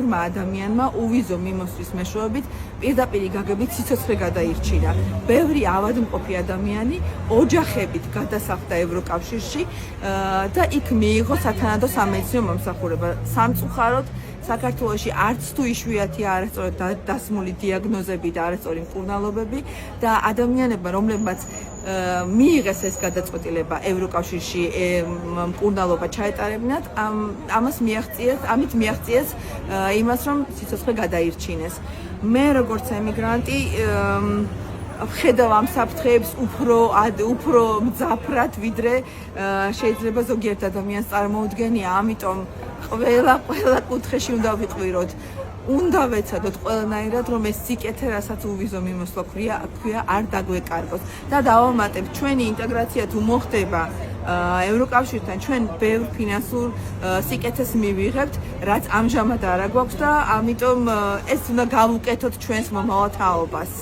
ბევრმა ადამიანმა უვიზო მიმოსვლის მეშვეობით პირდაპირ გაგებით სიცოცხლე გადაირჩინა. ბევრი ავადმყოფი ადამიანი ოჯახებით გადასახლდა ევროკავშირში და იქ მიიღო სათანადო სამედიცინო მომსახურება. სამწუხაროდ საქართველოში არც თუ იშვიათია არასწორად დასმული დიაგნოზები და არასწორი მკურნალობები და ადამიანებმა, რომლებმაც მიიღეს ეს გადაწყვეტილება ევროკავშირში მკურნალობა ჩაეტარებინათ, ამით მიაღწიეს იმას, რომ სიცოცხლე გადაირჩინეს. მე როგორც ემიგრანტი ვხედავ ამ საფრთხეებს უფრო მძაფრად, ვიდრე შეიძლება ზოგიერთ ადამიანს წარმოუდგენია, ამიტომ ყველა კუთხეში უნდა ვიყვიროთ. უნდა ვეცადოთ ყველანაირად, რომ ეს სიკეთე, რასაც უვიზო მიმოსვლა ქვია, არ დაგვეკარგოს. და დავამატებ, ჩვენი ინტეგრაცია თუ მოხდება ევროკავშირთან, ჩვენ ბევრ ფინანსურ სიკეთეს მივიღებთ, რაც ამჟამად არ აგვაქვს და ამიტომ ეს უნდა გავუკეთოთ ჩვენს მომავალ თაობას.